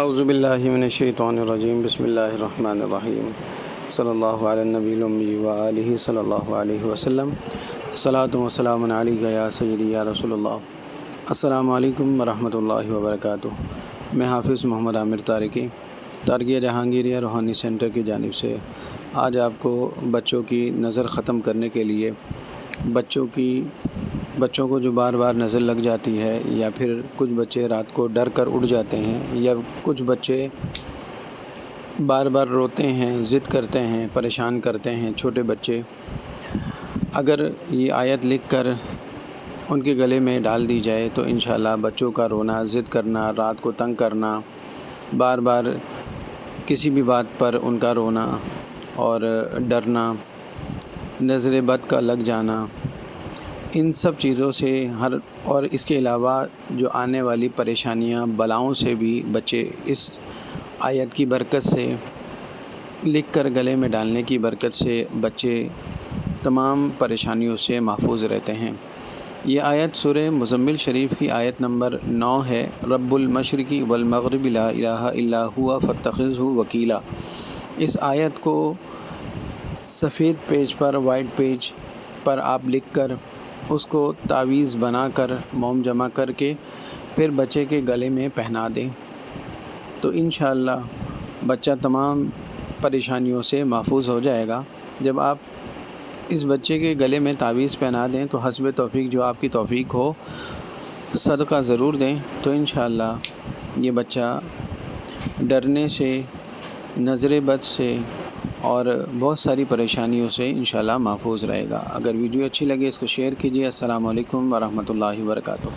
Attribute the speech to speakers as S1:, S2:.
S1: اعوذ باللہ من الشیطان الرجیم بسم اللہ الرحمن الرحیم صلی اللہ علی النبی الامی وآلہ صلی اللہ علیہ وسلم صلاۃ و سلام علیک یا سیدی یا رسول اللہ۔ السلام علیکم ورحمۃ اللہ وبرکاتہ۔ میں حافظ محمد عامر طارقیہ جہانگیریہ روحانی سینٹر کی جانب سے آج آپ کو بچوں کی نظر ختم کرنے کے لیے بچوں کو جو بار بار نظر لگ جاتی ہے، یا پھر کچھ بچے رات کو ڈر کر اٹھ جاتے ہیں، یا کچھ بچے بار بار روتے ہیں، ضد کرتے ہیں، پریشان کرتے ہیں چھوٹے بچے، اگر یہ آیت لکھ کر ان کے گلے میں ڈال دی جائے تو انشاءاللہ بچوں کا رونا، ضد کرنا، رات کو تنگ کرنا، بار بار کسی بھی بات پر ان کا رونا اور ڈرنا، نظر بد کا لگ جانا، ان سب چیزوں سے اور اس کے علاوہ جو آنے والی پریشانیاں، بلاؤں سے بھی بچے اس آیت کی برکت سے، لکھ کر گلے میں ڈالنے کی برکت سے بچے تمام پریشانیوں سے محفوظ رہتے ہیں۔ یہ آیت سورہ مزمل شریف کی آیت نمبر 9 ہے۔ رب المشرق والمغرب لا الہ الا ہوا فاتخذہ وکیلا۔ اس آیت کو سفید پیج پر، وائٹ پیج پر آپ لکھ کر اس کو تعویذ بنا کر، موم جمع کر کے پھر بچے کے گلے میں پہنا دیں تو انشاءاللہ بچہ تمام پریشانیوں سے محفوظ ہو جائے گا۔ جب آپ اس بچے کے گلے میں تعویذ پہنا دیں تو حسب توفیق جو آپ کی توفیق ہو صدقہ ضرور دیں، تو انشاءاللہ یہ بچہ ڈرنے سے، نظر بد سے اور بہت ساری پریشانیوں سے انشاءاللہ محفوظ رہے گا۔ اگر ویڈیو اچھی لگے اس کو شیئر کیجیے۔ السلام علیکم ورحمۃ اللہ وبرکاتہ۔